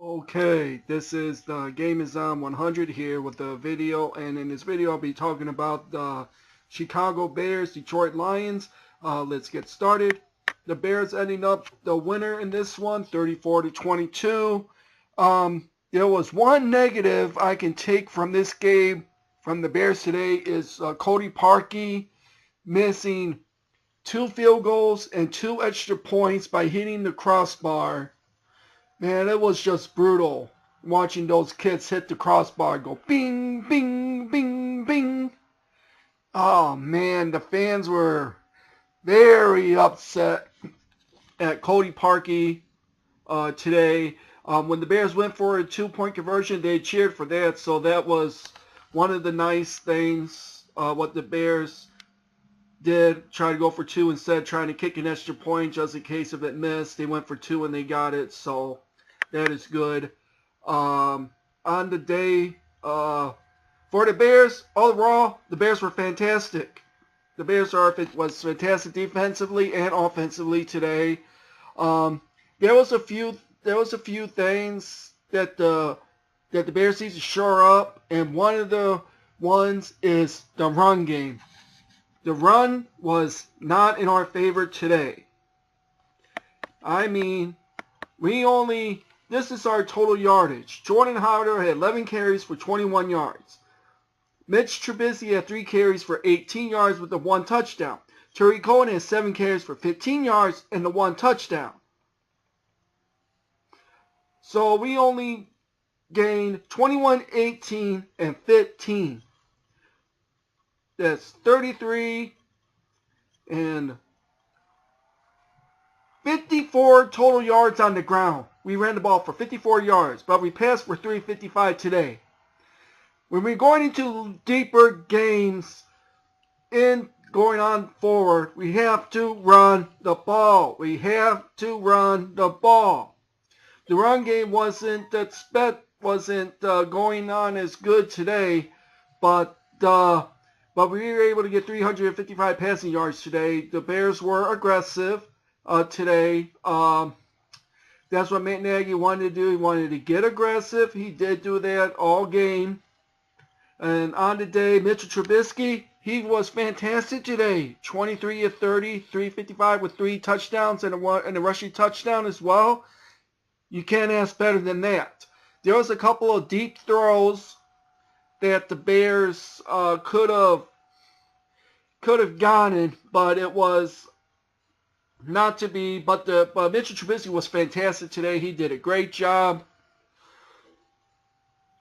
Okay, this is the Game is On 100 here with the video, and in this video I'll be talking about the Chicago Bears, Detroit Lions. Let's get started. The Bears ending up the winner in this one, 34-22. There was one negative I can take from this game from the Bears today is Cody Parkey missing 2 field goals and 2 extra points by hitting the crossbar. Man, it was just brutal watching those kids hit the crossbar, go bing, bing, bing, bing. Oh man, the fans were very upset at Cody Parkey today. When the Bears went for a 2-point conversion, they cheered for that. So that was one of the nice things what the Bears did. Try to go for 2 instead of trying to kick an extra point just in case if it missed. They went for 2 and they got it. So that is good. On the day, for the Bears, overall, the Bears were fantastic. The Bears was fantastic defensively and offensively today. There was a few things that the Bears need to shore up, and one of the ones is the run game. The run was not in our favor today. I mean, this is our total yardage. Jordan Howard had 11 carries for 21 yards. Mitch Trubisky had 3 carries for 18 yards with the 1 touchdown. Terry Cohen had 7 carries for 15 yards and the 1 touchdown. So we only gained 21, 18, and 15. That's 33 and 54 total yards on the ground. We ran the ball for 54 yards, but we passed for 355 today. When we're going into deeper games and going on forward, we have to run the ball. We have to run the ball. The run game wasn't going on as good today, but we were able to get 355 passing yards today. The Bears were aggressive today. That's what Matt Nagy wanted to do. He wanted to get aggressive. He did do that all game. And on the day, Mitchell Trubisky, he was fantastic today. 23 of 30, 355 with 3 touchdowns and a rushing touchdown as well. You can't ask better than that. There was a couple of deep throws that the Bears could have gotten, but it was not to be. But Mitchell Trubisky was fantastic today. He did a great job.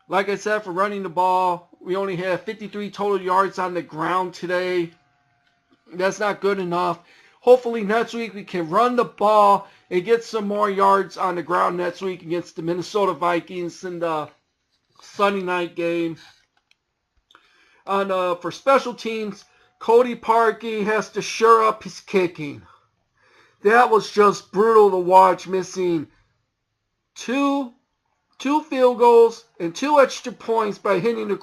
Like I said, for running the ball, we only had 53 total yards on the ground today. That's not good enough. Hopefully next week we can run the ball and get some more yards on the ground next week against the Minnesota Vikings in the Sunday night game. For special teams, Cody Parkey has to shore up his kicking. That was just brutal to watch, missing two field goals and 2 extra points by hitting the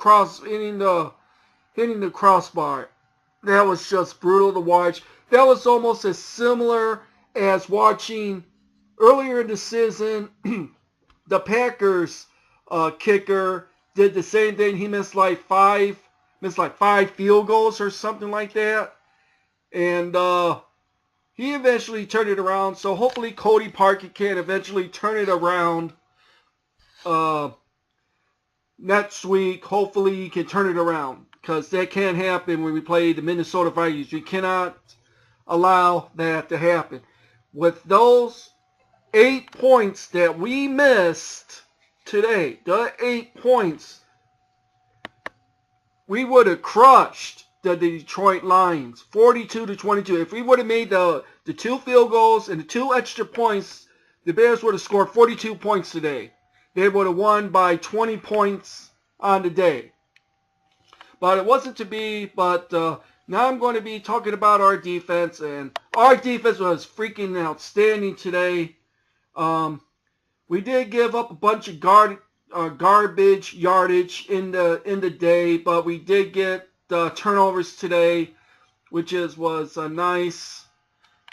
crossbar. That was just brutal to watch. That was almost as similar as watching earlier in the season the Packers kicker did the same thing. He missed like 5 field goals or something like that. And he eventually turned it around. So hopefully Cody Parkey can eventually turn it around next week. Hopefully he can turn it around, because that can't happen when we play the Minnesota Vikings. We cannot allow that to happen. With those 8 points that we missed today, the 8 points, we would have crushed the Detroit Lions 42-22. If we would have made the 2 field goals and the 2 extra points, the Bears would have scored 42 points today. They would have won by 20 points on the day. But it wasn't to be. But now I'm going to be talking about our defense. And our defense was freaking outstanding today. We did give up a bunch of garbage yardage in the day, but we did get turnovers today, which is nice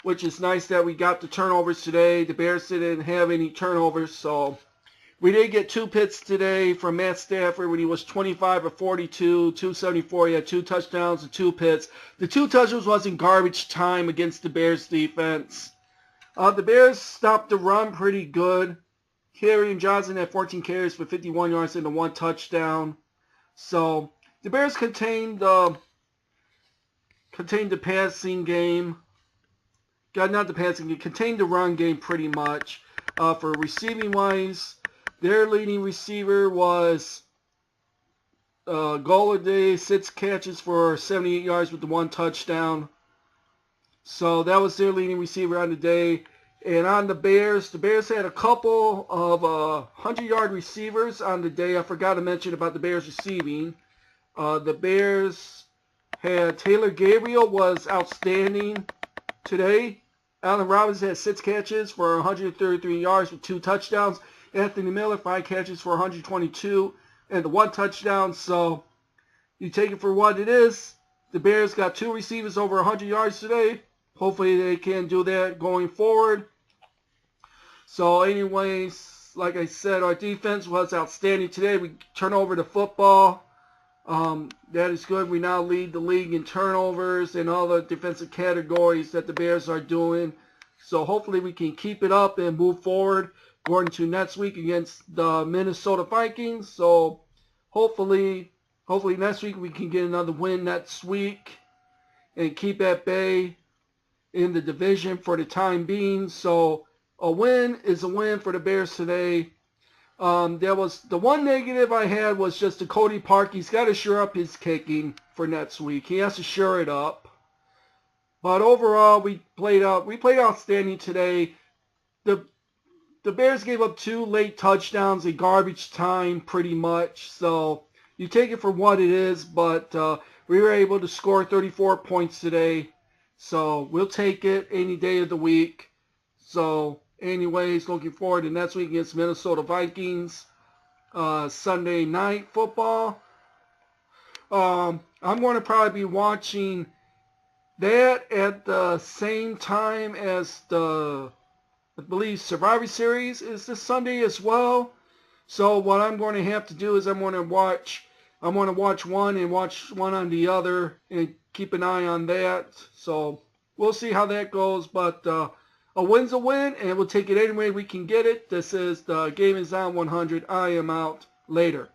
that we got the turnovers today. The Bears didn't have any turnovers, so We did get 2 picks today from Matt Stafford when he was 25 or 42, 274. He had 2 touchdowns and 2 picks. The 2 touchdowns was in garbage time against the Bears defense. The Bears stopped the run pretty good. Kerryon Johnson had 14 carries for 51 yards and 1 touchdown. So the Bears contained the passing game. Not the passing game, contained the run game pretty much. For receiving wise, their leading receiver was Golladay, 6 catches for 78 yards with the 1 touchdown. So that was their leading receiver on the day. And on the Bears had a couple of 100-yard receivers on the day. I forgot to mention about the Bears receiving. The Bears had Taylor Gabriel was outstanding today. Allen Robinson had 6 catches for 133 yards with 2 touchdowns. Anthony Miller, 5 catches for 122 and the 1 touchdown. So you take it for what it is. The Bears got 2 receivers over 100 yards today. Hopefully they can do that going forward. So anyways, like I said, our defense was outstanding today. We turn over the football. That is good. We now lead the league in turnovers and all the defensive categories that the Bears are doing. So hopefully we can keep it up and move forward going to next week against the Minnesota Vikings. So hopefully next week we can get another win next week and keep at bay in the division for the time being. So a win is a win for the Bears today. There was the one negative I had was just the Cody Park. He's got to shore up his kicking for next week. He has to shore it up. But overall, we played outstanding today. The Bears gave up 2 late touchdowns in garbage time, pretty much. So you take it for what it is. But we were able to score 34 points today. So we'll take it any day of the week. So anyways, looking forward to next week against Minnesota Vikings. Sunday night football. I'm going to probably be watching that at the same time as the, I believe, Survivor Series is this Sunday as well. So what I'm going to have to do is I'm going to watch one and watch one on the other and keep an eye on that. So we'll see how that goes. But a win's a win, and we'll take it any way we can get it. This is the Game Is On 100. I am out. Later.